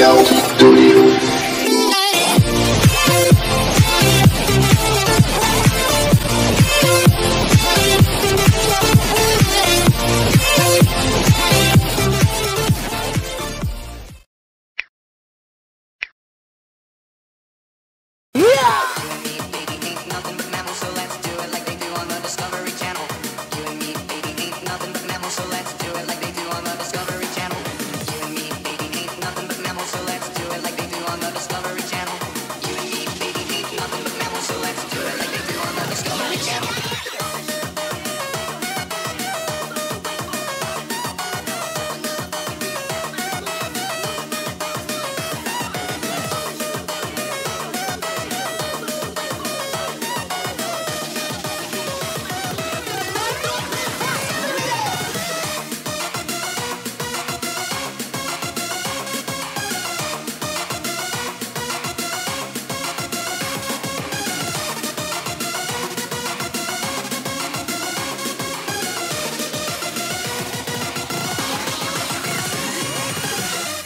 Studio.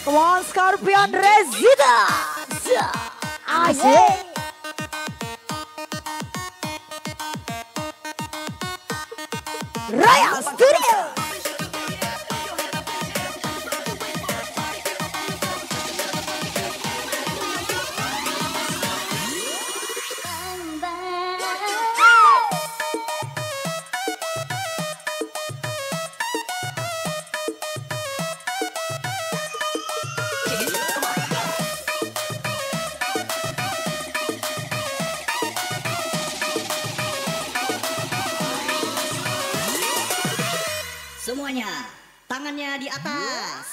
Come on, Scorpion Residence. Asik. Raya Studio. Semuanya, tangannya di atas.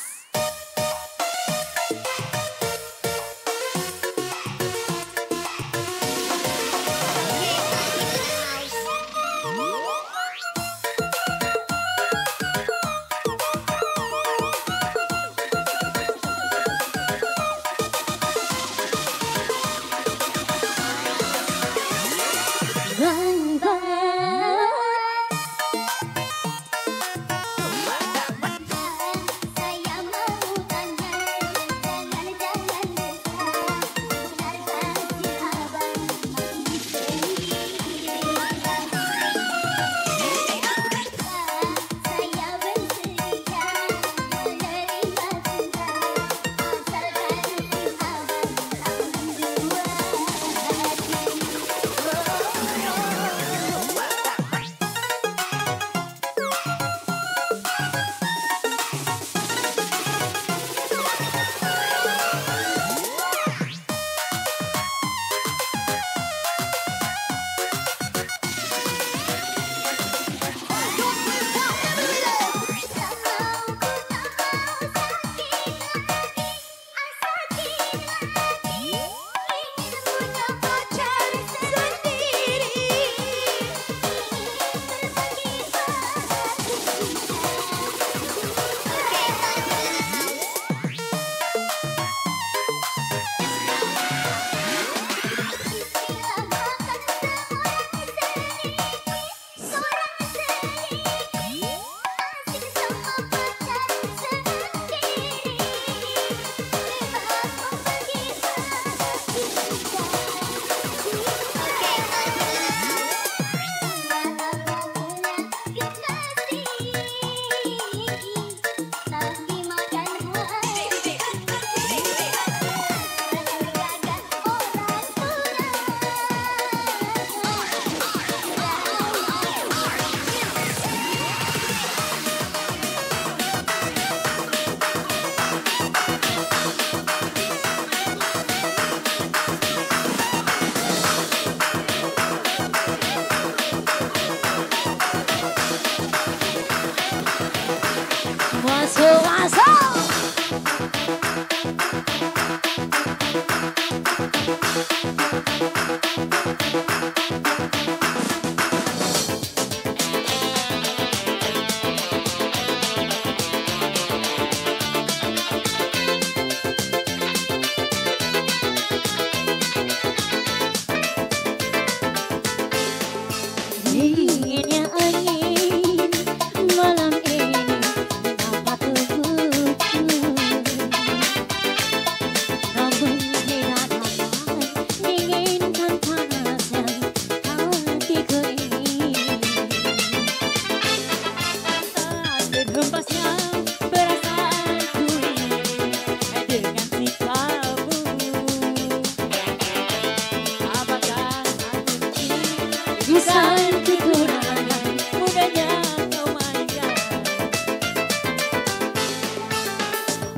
Sayang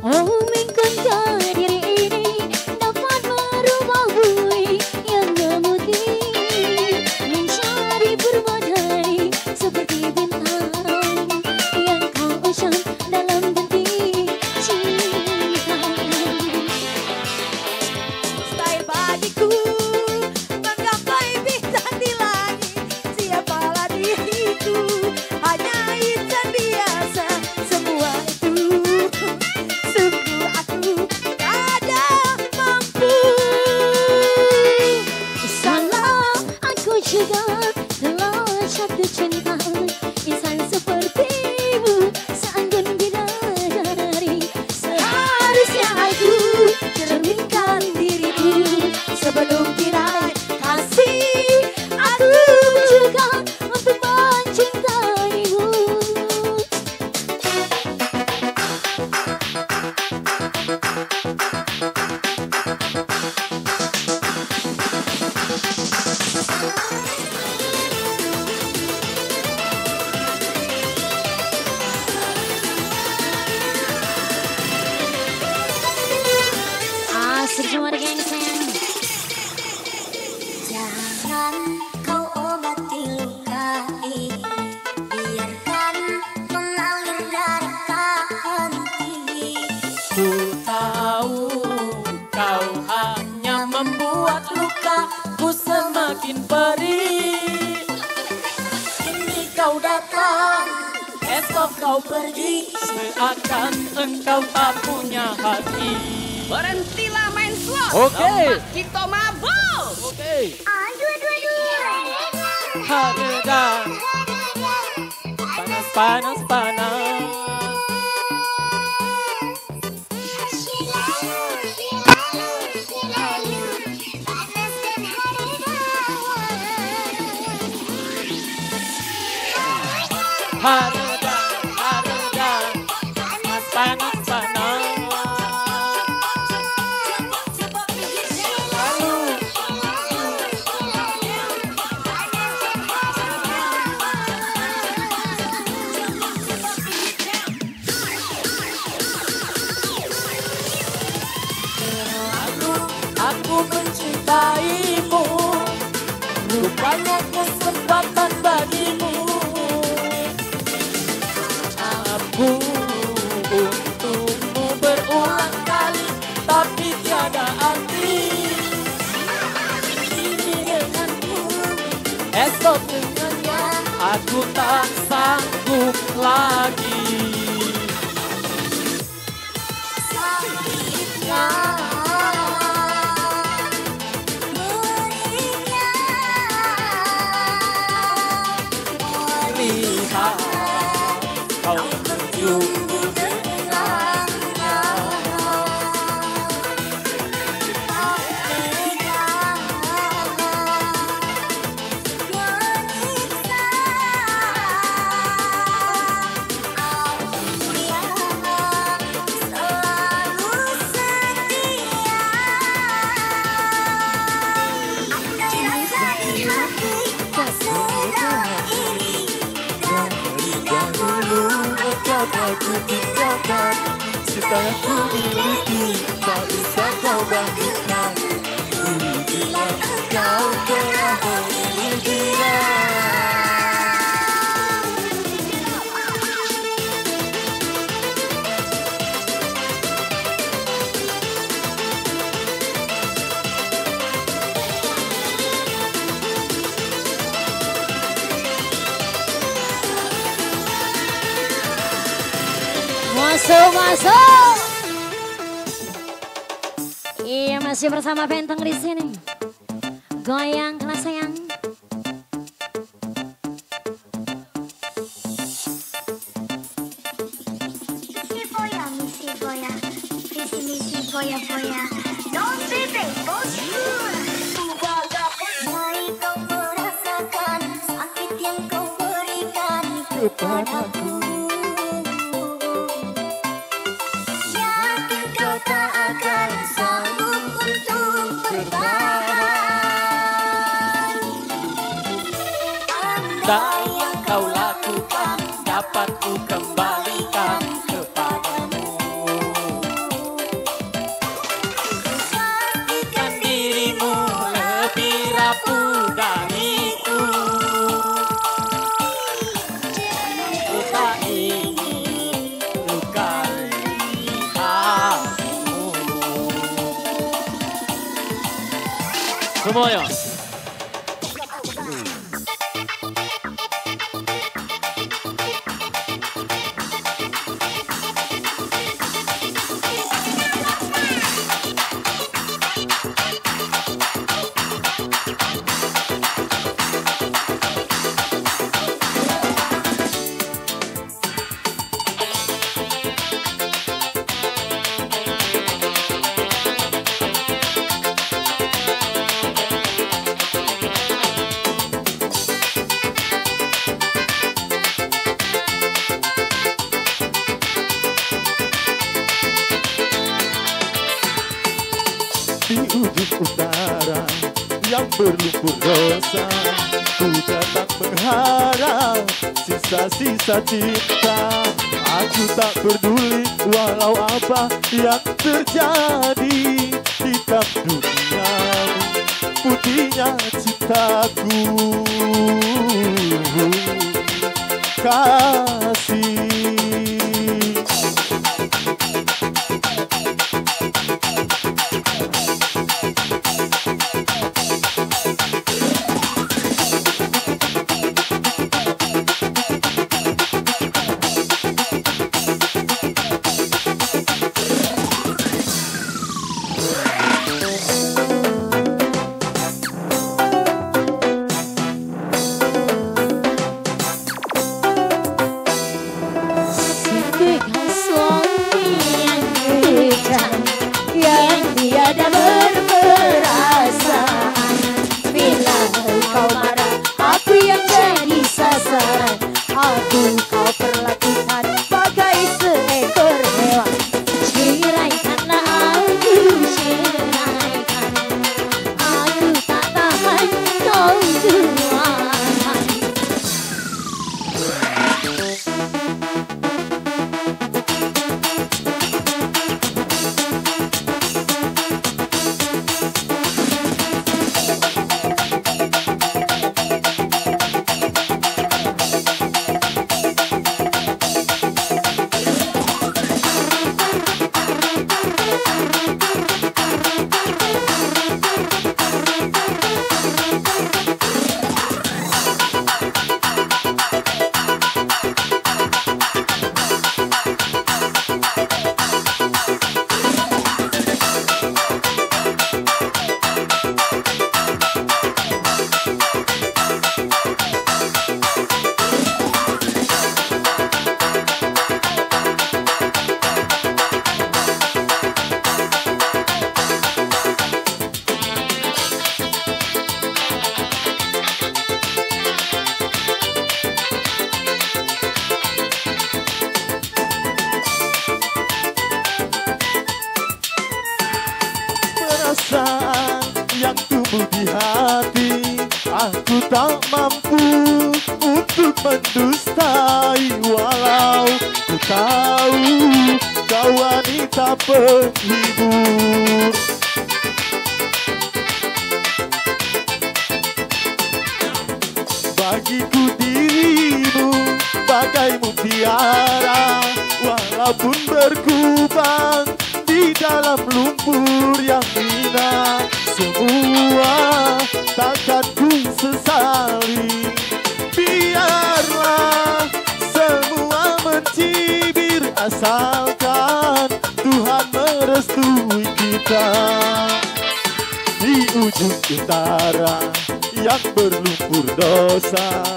Oh, menggenggam diri ini dapat merubah bui yang memutih, mencari berbagai seperti bintang yang kau usang dalam genting cinta. Style bagiku menggapai bintang di langit. Siapalah diriku, hanya insan biasa. Semua itu sungguh aku ada mampu. Salah aku juga telah jatuh cinta, insan sepertimu seanggun bidadari. Seharusnya aku cerminkan diriku sebelum tirai kasih. Aku juga untuk mencintaimu. Asik semua di geng sayang. Jangan kau obati luka ini, biarkan mengalir dari hati. Ku tahu kau hanya membuat lukaku semakin perih. Kini kau datang, esok kau pergi, seakan engkau tak punya hati. Berhentilah main slot. Oke. Tempat kita mabuk. Oke. Aduh, aduh, aduh. Hadedah. Panas, panas, panas. Hadedah, hadedah. Panas, panas, panas. Aku mencintaimu, rupanya kesempatan bagimu. Aku untukmu berulang kali, tapi tiada arti. Ini denganmu, esok dengannya, aku tak sanggup lagi. Sakitnya Lihat kau berjumpa dengannya. Aku tinggalkan, supaya ku miliki, tak bisa kau bangkitkan. Bila kau telah memilih dia. Masuk, masuk. Iya, masih bersama Benteng di sini. Goyang kelas sayang. misi goya, misi goya. Don't be bos. Mulai kau merasakan sakit yang kau berikan kepadaku. Yakin kau tak akan sanggup untuk bertahan. Dan yang kau lakukan dapat ku kembalikan kepadamu. Semuanya. Di ujung utara yang berlumpur dosa, ku datang mengharap sisa-sisa cinta. Aku tak peduli walau apa yang terjadi, hitam duniamu, putihnya cintaku. Kasih yang tiada berperasaan. Bila kau marah, aku yang jadi sasaran. Aku kau perlakukan bagai seekor hewan. Ceraikanlah aku, ceraikan. Aku tak tahan kau jual. perasaan yang tumbuh di hati, aku tak mampu untuk mendustai. Walau ku tahu kau wanita penghibur, bagiku dirimu bagai mutiara, walaupun berkubang di dalam lumpur yang hina. Semua takkan ku sesali, biarlah semua mencibir, asalkan Tuhan merestui kita. Di ujung utara yang berlumpur dosa,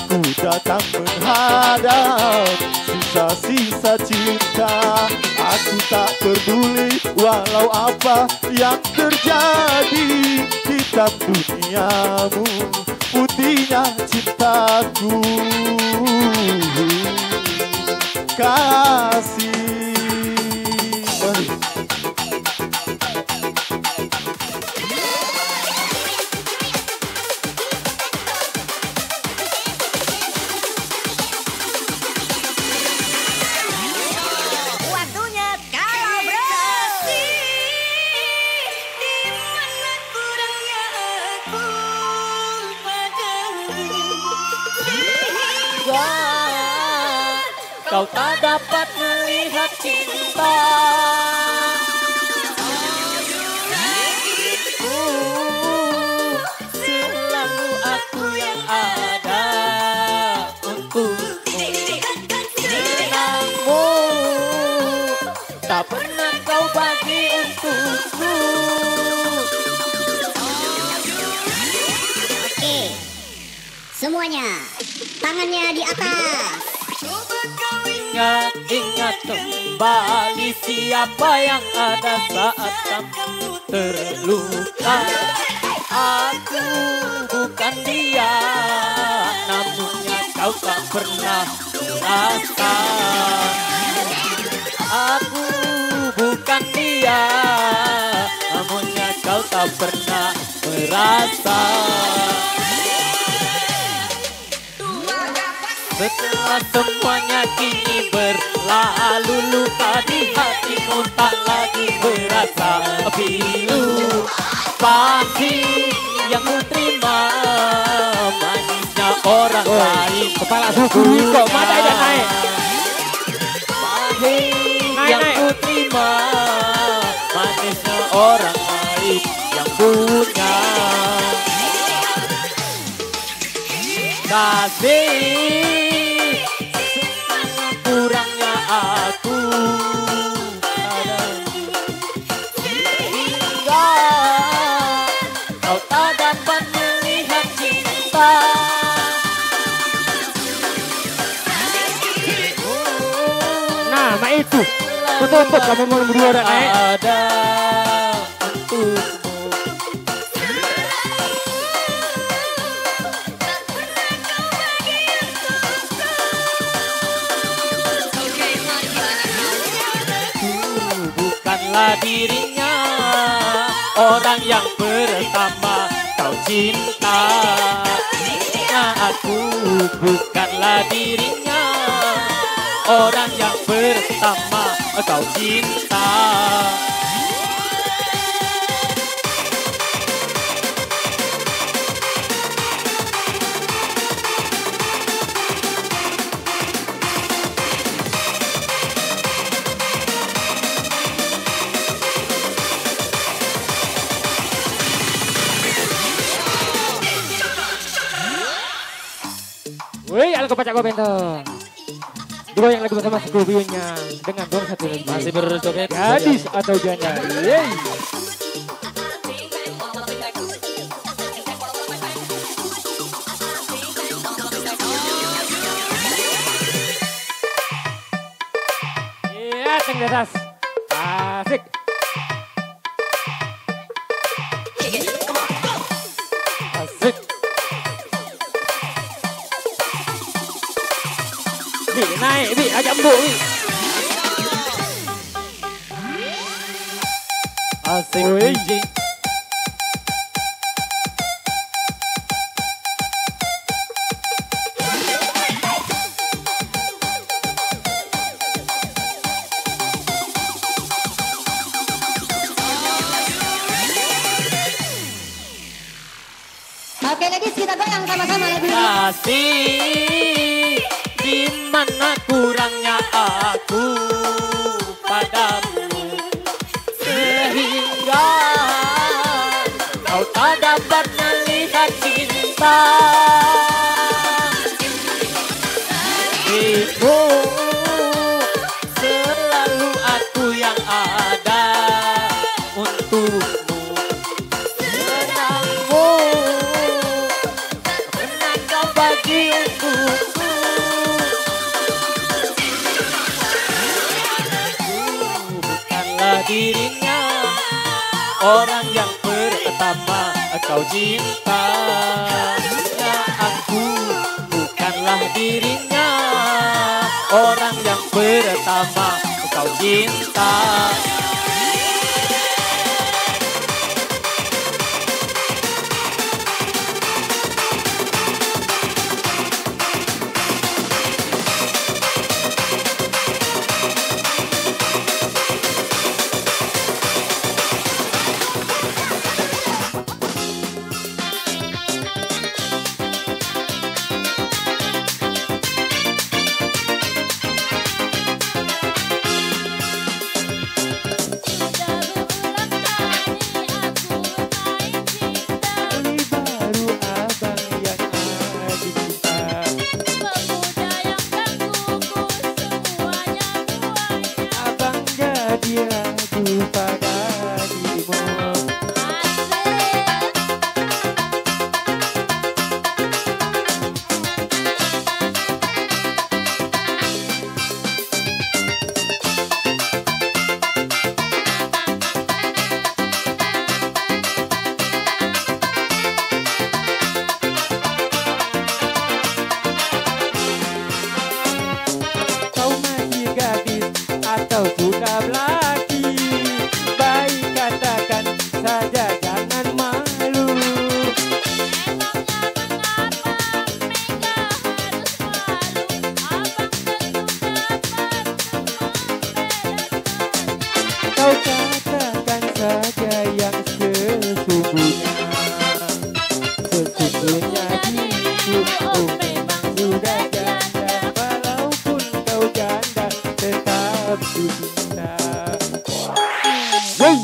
ku datang menghadap sisa-sisa cinta. Aku tak peduli walau apa yang terjadi, hitam duniamu, putihnya cintaku. Kasih. Mari. Waktunya kolaborasi. Di mana kurangnya aku padamu. Kau tak dapat melihat cinta. semuanya. Tangannya di atas. Ingat kembali siapa yang ada saat kamu terluka. Aku bukan dia, namunnya kau tak pernah merasa. Aku bukan dia, namunnya kau tak pernah merasa. Setelah semuanya kini berlalu, luka di hatimu tak lagi berasa pilu. Pasti yang ku terima manisnya orang lain. Kepala suku kok mata dan naik. Pasti yang ku terima manisnya orang lain yang punya kasih. Kurangnya aku hingga kau tak dapat melihat cinta. Nah, mak itu. Betul kamu mau berdua orang naik. Ada untukmu. Bukanlah dirinya orang yang pertama kau cinta. Aku bukanlah dirinya orang yang pertama kau cinta. Woi, ala kepacak gue bentong. Dua yang lagu bersama Scorpionnya dengan dong satu lagi. Masih berjoget Gadis atau janda. Yeay. Iya, teng di atas. Asik. Asik. Bi, naik, Bi, ajak mbok, Bi. asik Woi. DJ. Oke, ladies, kita goyang sama-sama lagu ini. Kasih, di mana kurangnya aku padamu sehingga kau tak dapat melihat cinta. Ibu, selalu aku yang ada untukmu. Senangmu pernah kau bagi untukku. Bukanlah dirinya orang yang pertama kau cinta. Ya, aku bukanlah dirinya orang yang pertama kau cinta. katakan saja yang sesungguhnya. Sesungguhnya diriku oh memang sudah janda. Walaupun kau janda tetap ku cinta. Hey!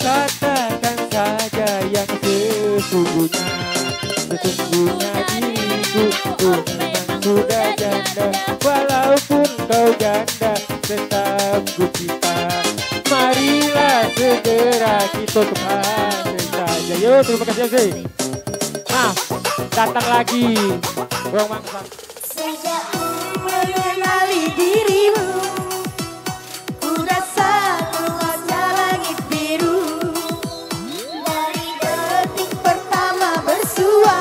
Katakan saja yang sesungguhnya. Sesungguhnya diriku oh memang sudah janda. Walaupun kau janda tetap ku cinta. Marilah segera kita kembali saja. Yo, terima kasih Yosi. Nah, datang lagi Bang Mangsa. Sejak mengenali dirimu, ku rasa luasnya langit biru. Dari detik pertama bersua,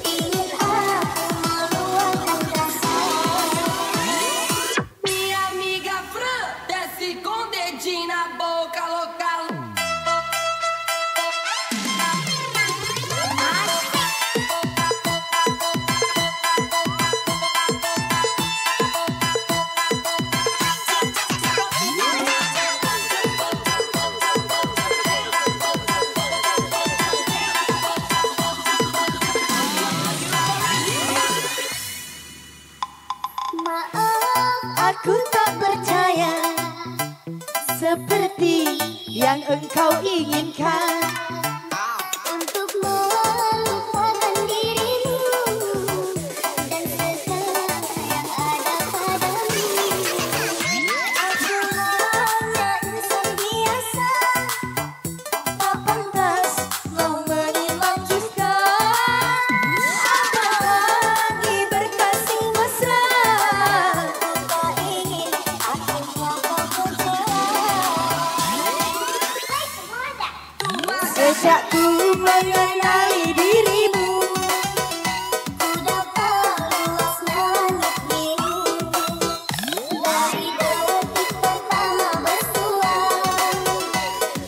ingin aku meluangkan rasa. Minha amiga Fran desce com dedinho na boca local. Aku tak percaya seperti yang engkau inginkan untuk melupakan dirimu dan segala yang ada padamu. Aku hanya insan biasa, tak pantas mau menimang kita. Apalagi berkasih mesra, tak ingin akhirnya kau kecewa. sejak ku mengenali dirimu, Ku dapat luasnya langit biru. Dari detik pertama bersua,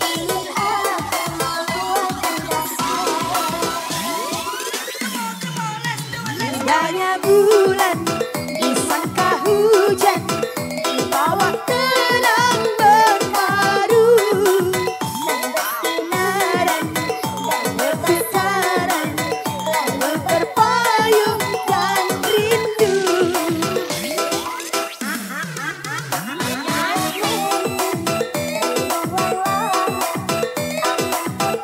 ingin aku meluapkan rasa. indahnya bulan disangka hujan, di bawah tenang berpadu. Kenaran dan berpacaran, lalu berpayung dan rindu.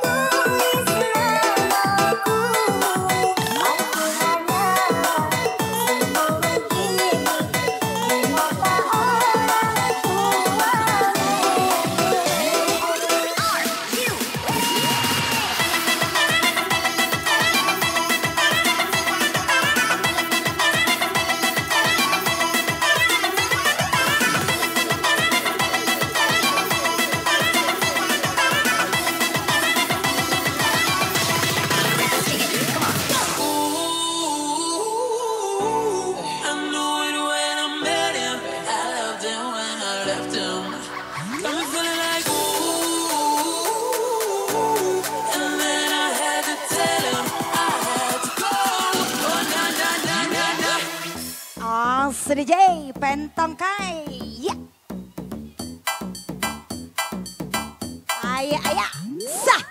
Tulis namaku DJ Pentong Kai. Ya. Ayah. Sah.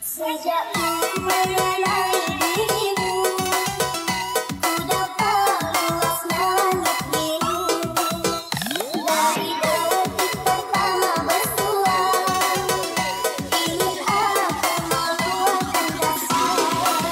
Sejak mengenal dirimu, ku dapat luas langit biru. Dari detik pertama bersua, ingin aku membuat anda sayang.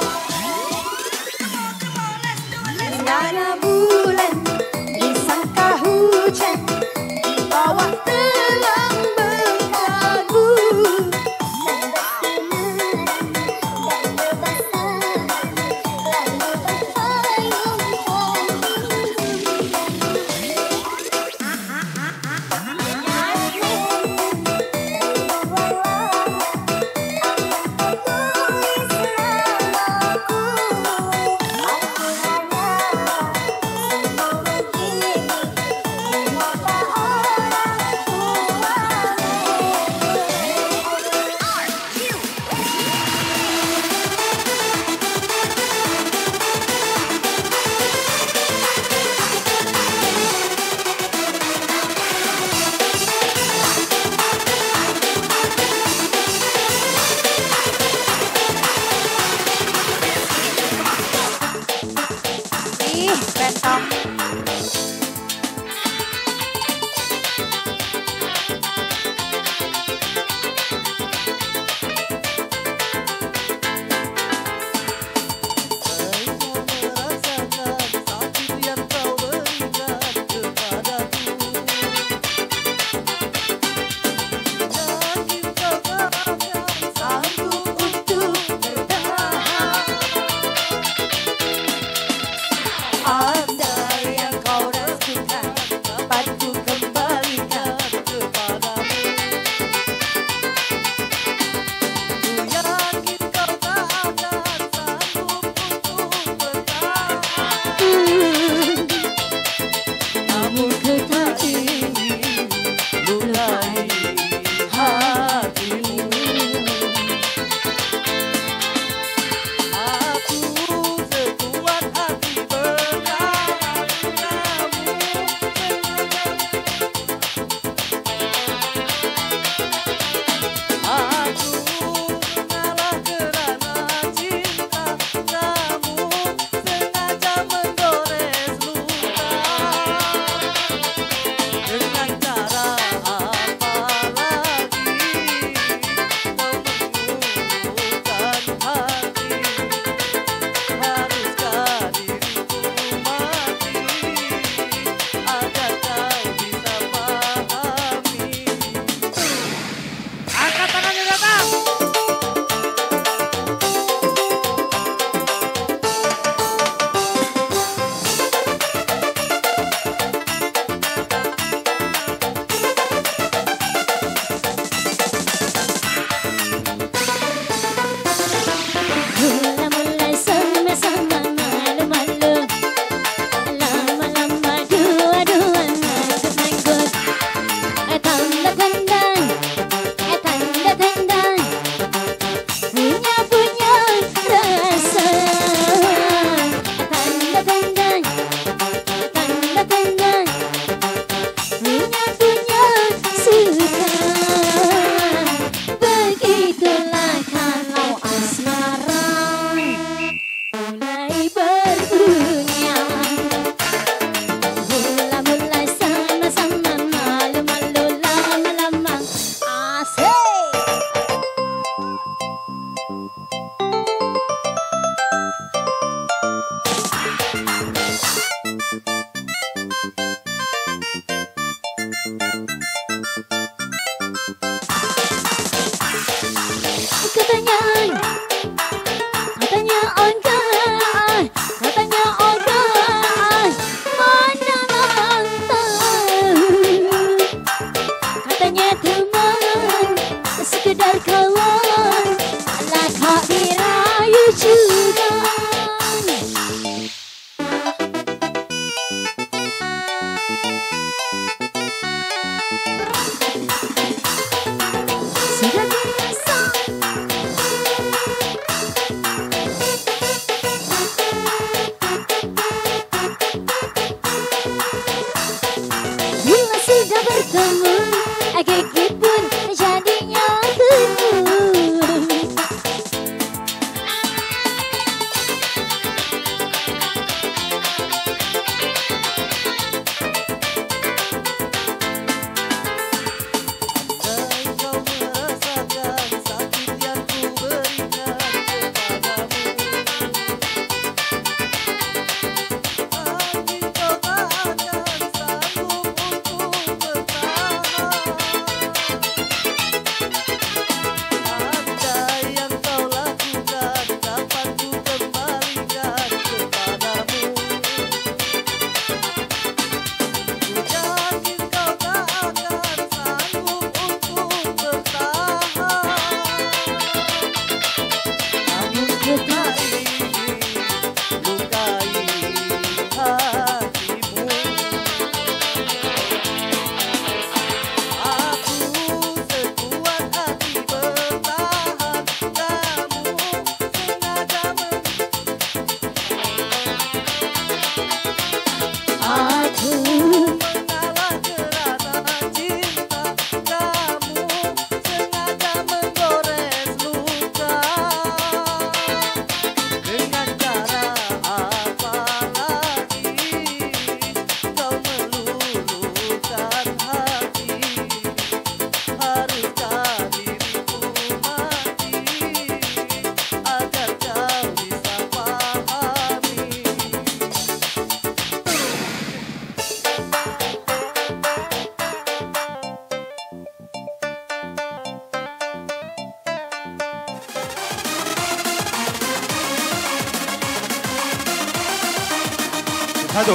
Satu.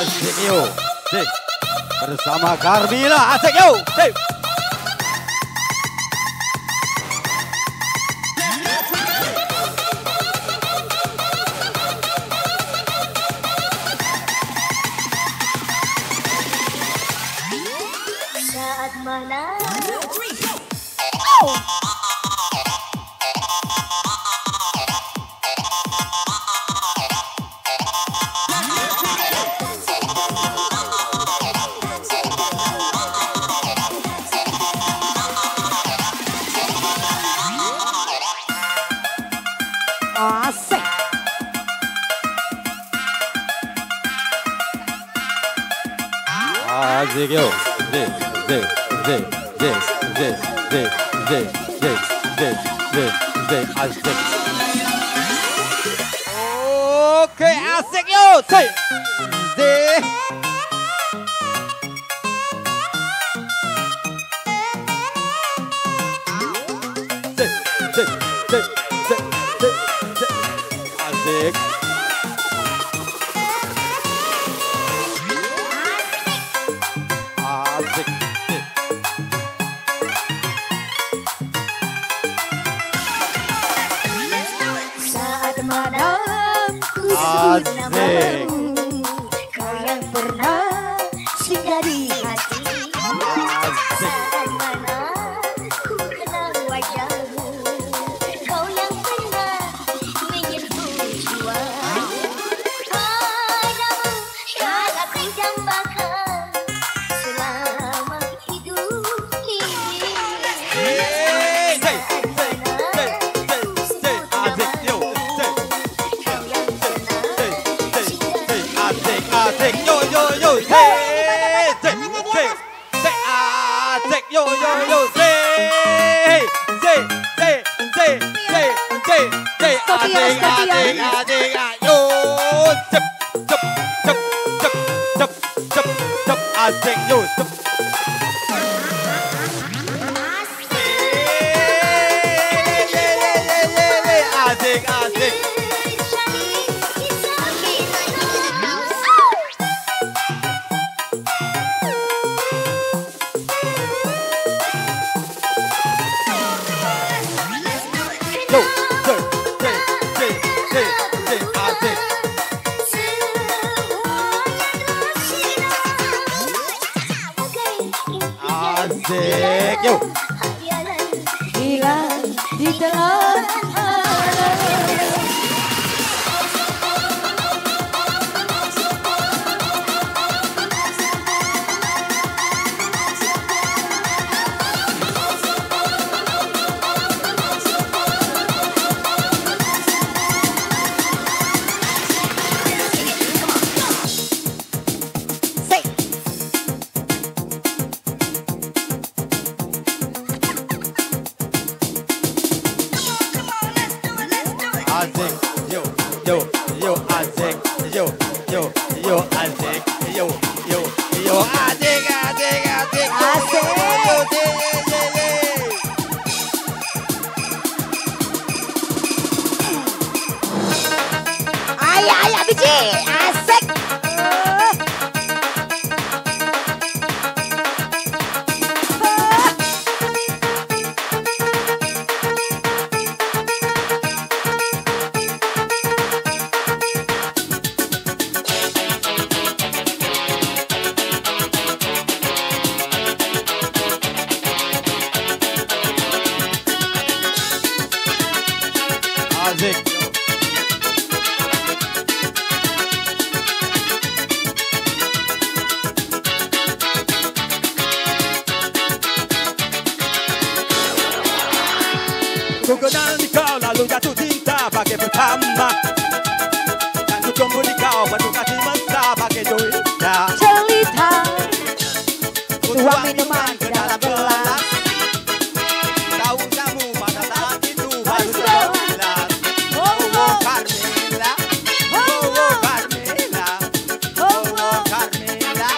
Asik yuk. Sip. Bersama Carmila. Asik yuk. Sip. Saat mana Asik. Asik yuk. Sip. Sip. Sip. Sip. Sip. Sip. Sip. Sip. Sip. Sip. Sip. Asik. Oke, asik yuk. Sip. Sip. Sip. Sip. Sip. Sip. Sip. Sip. Asik. Asik. Sip. saat malam ku Asik. sebut namamu, kau yang pernah singgah di hati. Saat mana ku kenal wajahmu, kau yang pernah menyentuh jiwa. Padamu kan aku dambakan selama hidup ini. Asik, yo yo yo, hey, asik, asik, yo yo yo, hey, asik, yo, cep, cep, cep, cep, cep, cep, cep, asik, yo, cep. Asik, asik. Yo, asik. Asik, yo. Hilang di telan Asik, yo, yo, yo, asik, yo, yo, yo, asik, yo, yo, yo, asik, asik, asik, Asik. yo, yo, Ayah biji. Asik. asik. Ku kenal kau lalu jatuh cinta bagai pertama, dan ku tumbuh di kau penuh kasih mesra bagai dunia. Cerita Tuang minuman ke dalam gelas, tahu kamu pada saat itu baru terjelas. Oh oh Carmela, oh oh Carmela, oh oh Carmela,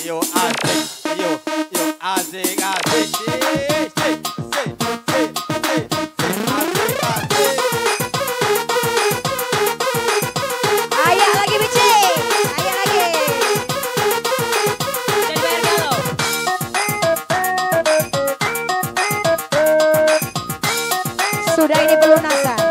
yo, asik, yo, asik, asik, Ayo lagi Bici, ayo lagi. Dan bayar galau. Sudah ini pelunasan.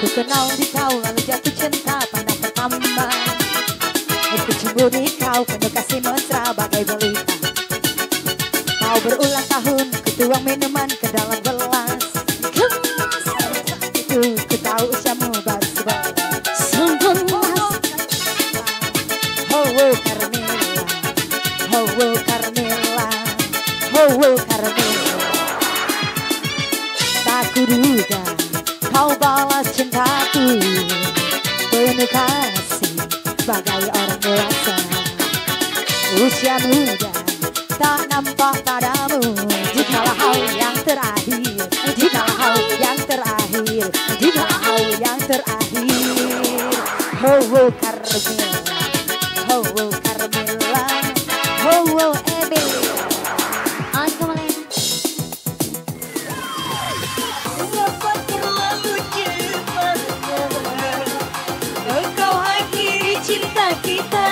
Ku kenal di kau lalu jatuh cinta pandang pertama. Aku cemburu di kau penuh kasih mesra bagai balita. Kau berulang tahun ku tuang minuman ke dalam gelas. Itu ku tahu usiamu baru sebelas. Oh oh Carmela, oh oh Carmela, oh oh Carmela. Tak kuduga kau balas cintaku penuh kasih bagai orang dewasa. Usia muda tak nampak padamu. Jikalau hal yang terakhir, jikalau hal yang terakhir, jikalau hal yang terakhir. Oh oh Carmela, oh oh Carmela, oh oh Emilia. Awas kembali. Engkau akhiri cinta kita.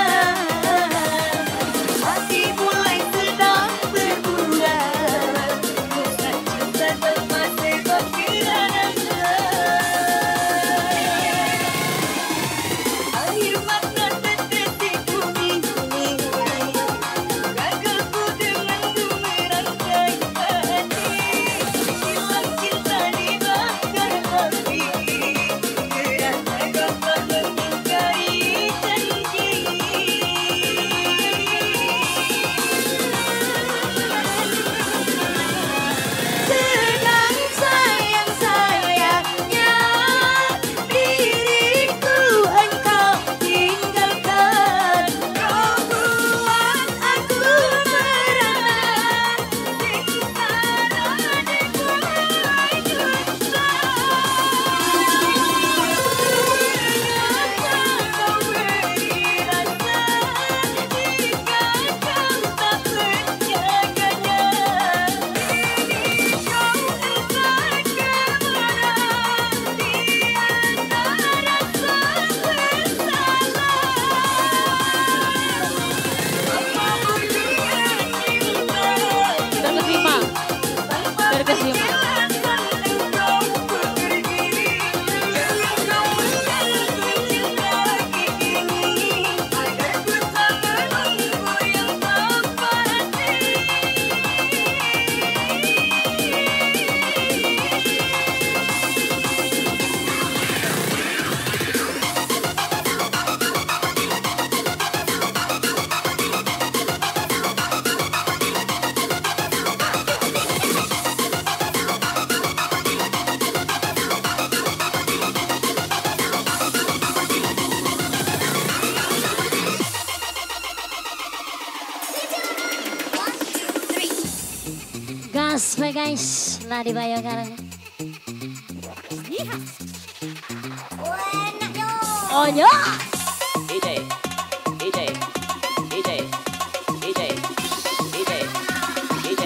Hati mulai sedang berbulan. Bukan cinta tempat sebab kirana. Air mata tetes di bumi. Gagal ku dengan merangkai hati. Hilang cinta dibakar api. Kerana gagal mengingkari janji. Tenang sayang sayangnya, diriku engkau tinggalkan. Kau buat aku merana, siksa hatiku mulai dusta. Kenapa kau beri rasa jika kau tak menjaganya? Kini kau entah kemana di antara rasa bersalah. Apa artinya cinta Terkesima. Terkesima. engkau pergi? Jangan kau meninggalkan cinta ini, agar ku tak menunggu yang tak pasti. Gas be guys. Lah dibayar karang. Oh ya. DJ, DJ, DJ, DJ, DJ, DJ, DJ.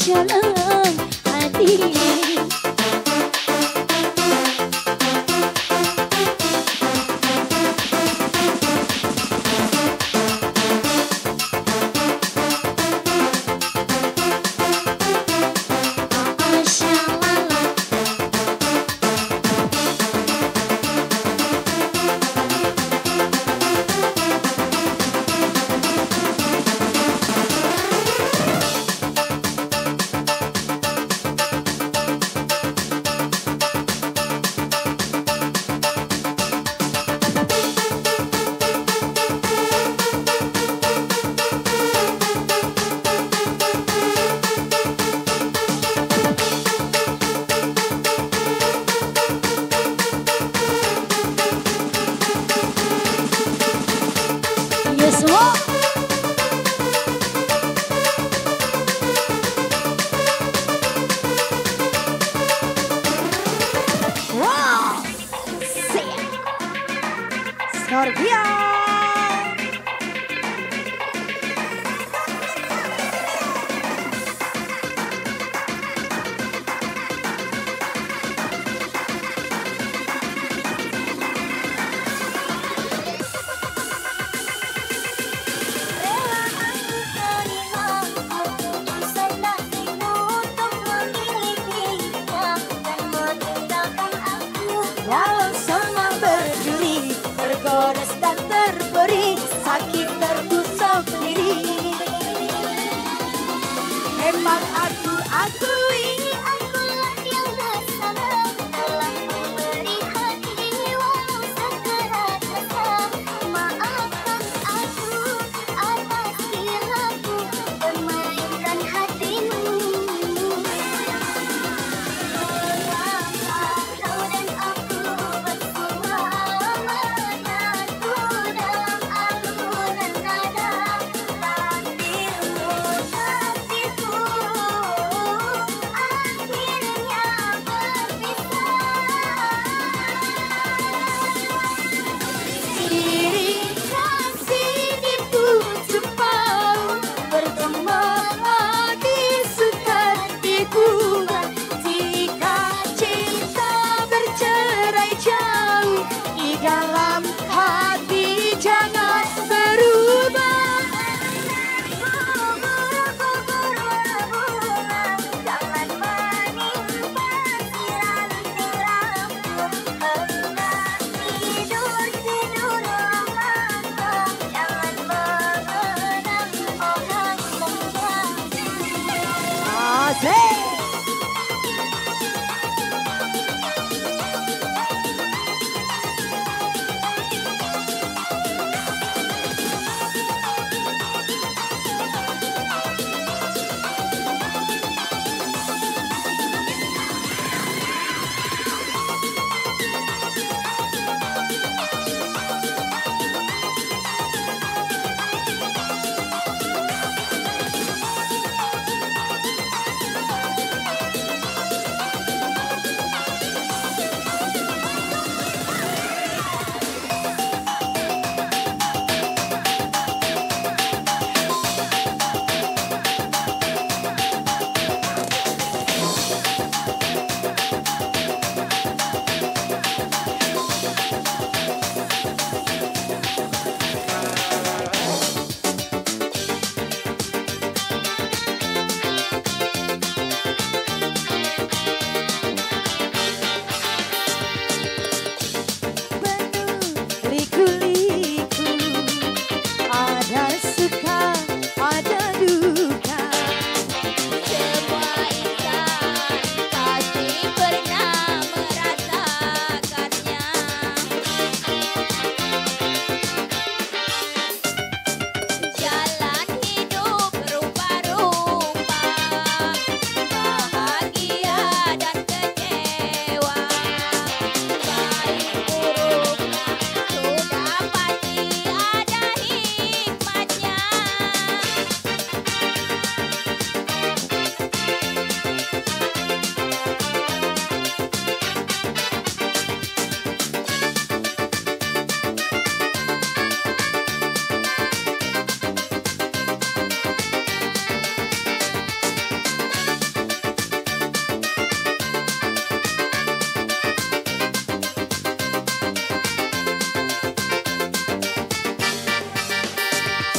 jalan hati.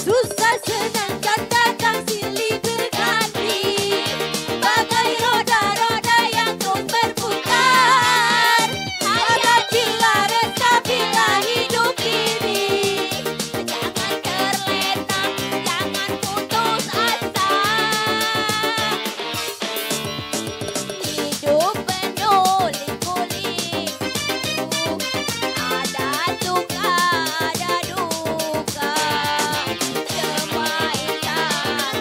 Susah senang kan datang silih berganti, bagai roda-roda yang terus berputar. Hayatilah resapilah hidup ini, jangan terlena, jangan putus asa. Hidup penuh liku-liku, ada suka ada duka. Semua insan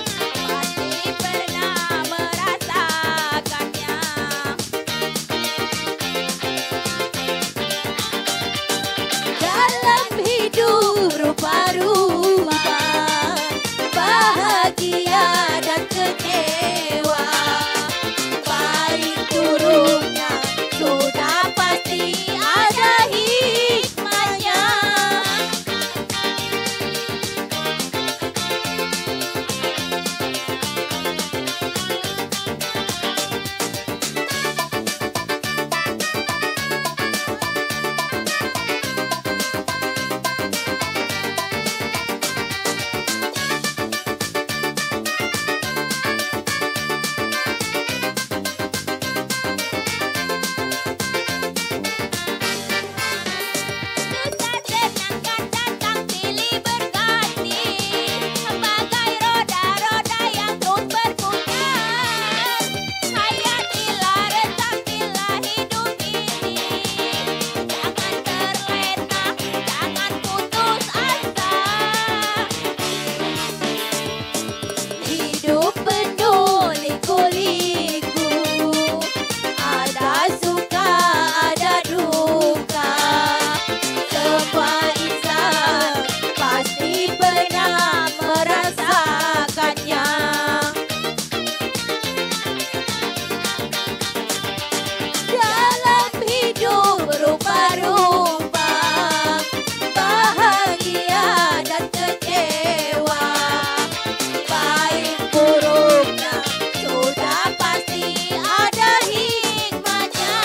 pasti pernah merasakannya. Dalam hidup rupa-rupa, bahagia dan kecewa, baik buruknya sudah pasti ada hikmahnya. Susah senang kan datang silih berganti, bagai roda-roda yang terus berputar. Hayatilah resapilah hidup ini, jangan terlena, jangan putus asa. Hidup penuh liku-liku, ada suka ada duka. Semua insan pasti pernah merasakannya. Dalam hidup rupa-rupa, bahagia dan kecewa, baik buruknya sudah pasti ada hikmahnya.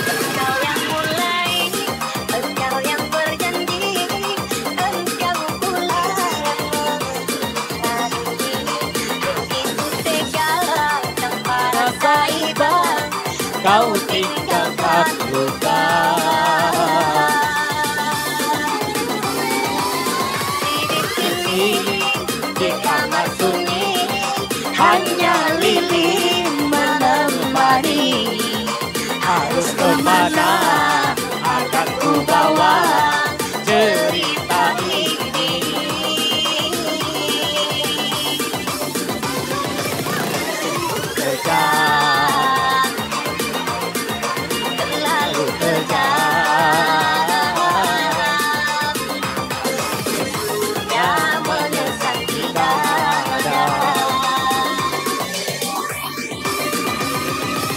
Engkau yang mulai, engkau yang berjanji, engkau pula yang mengikuti. Begitu tega tanpa rasa iba, Kau tinggalkan luka. Ini di kamar sunyi, hanya lilin menemani. Harus kemana akan ku bawa cerita ini? Kejam, terlalu kejam, yang menyesati dada.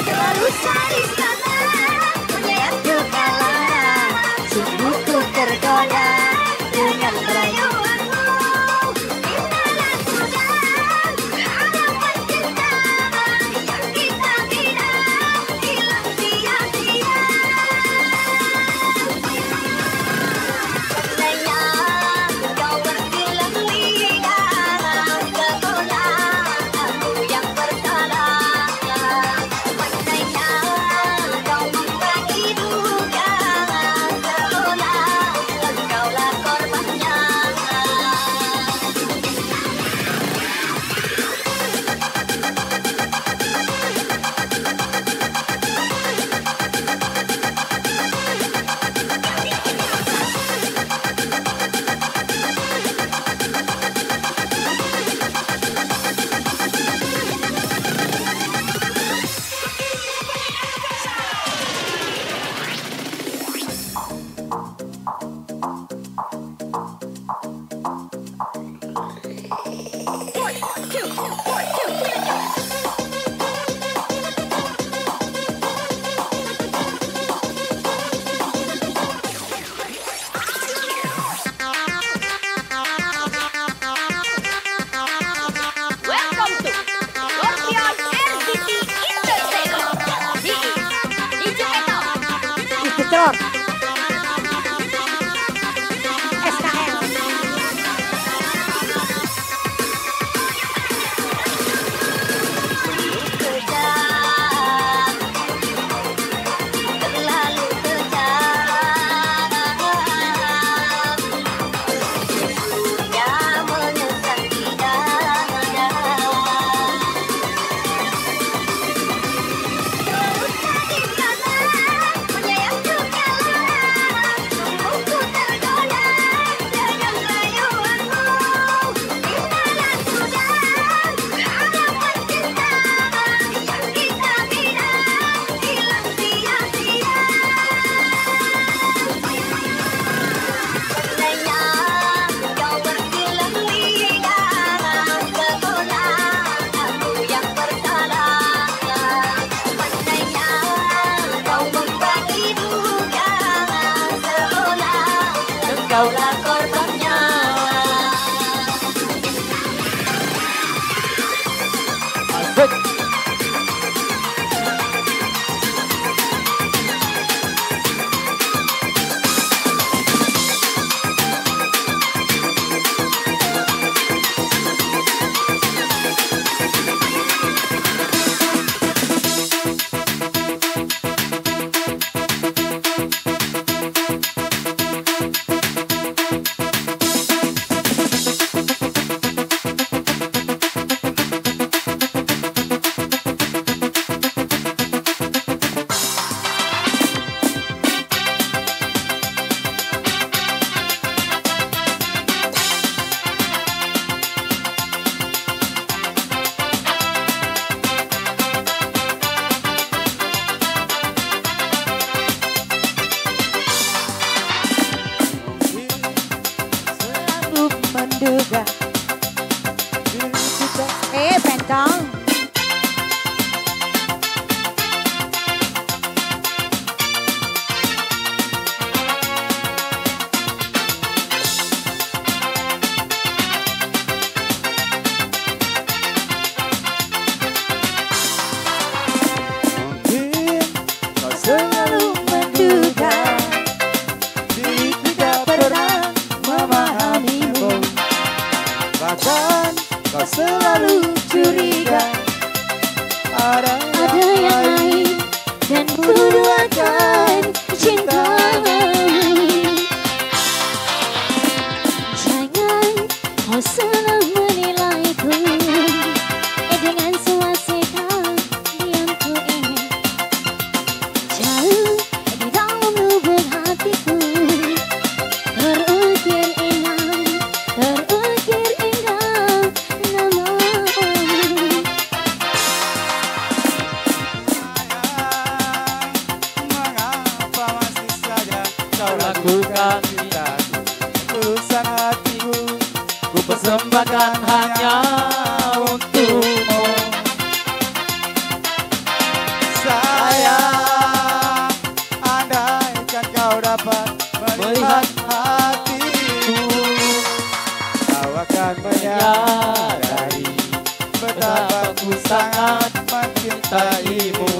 Terlalu sadis karena menyayat selalu menduga diriku tak pernah memahamimu. Bahkan kau selalu curiga ada yang lain dan kuduakan cintamu. Jangan kau selalu menilaiku dengan suasana diamku ini. Jauh di dalam lubuk hatiku terukir indah namamu. Mengapa masih saja kau lakukan cintaku? Tulusan hatiku ku persembahkan hanya untukmu. Sayang, andaikan kau dapat melihat hatiku, kau akan menyadari betapa ku sangat mencintaimu.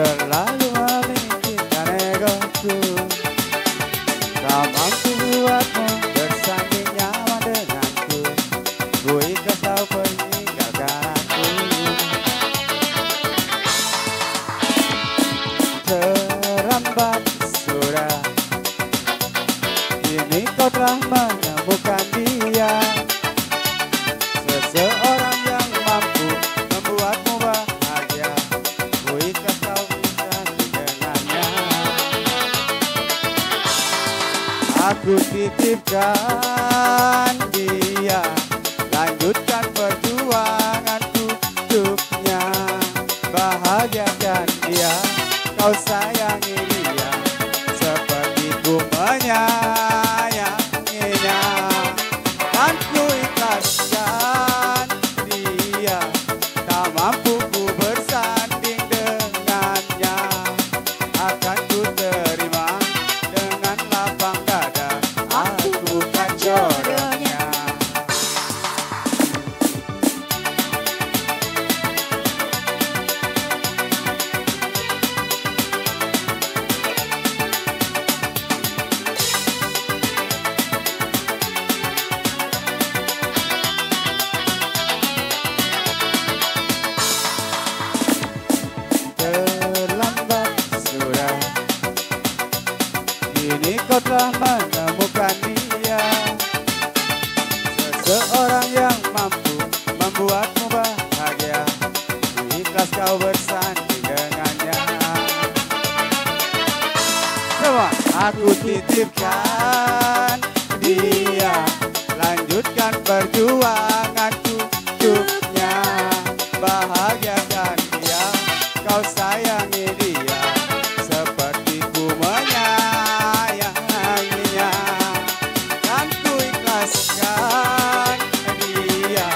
Terlalu memikirkan egoku, tak mampu buatmu bersanding nyaman denganku. Ku ikhlas kau meninggalkan aku. Terlambat sudah, kini kau telah menemukan dia, seseorang yang mampu membuatmu bahagia. Ku ikhlas kau bersanding dengannya. Aku titipkan dia, lanjutkan perjuanganku hidupnya. Bahagiakan dia, kau sayangi dia seperti ku menyayanginya. Dan ku ikhlaskan mampu membuatmu bahagia. Ikhlas kau bersanding dengannya. Coba aku titipkan dia, lanjutkan perjuanganku untuknya. Bahagiakan dia, kau sayangi dia seperti ku menyayanginya. Dan ku ikhlaskan dia,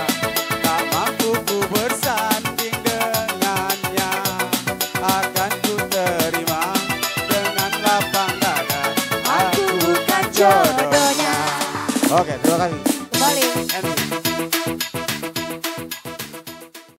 tak mampu ku bersanding dengannya. Akan ku terima dengan lapang dada, aku bukan jodohnya. Oke, terima kasih. Kembali. MC.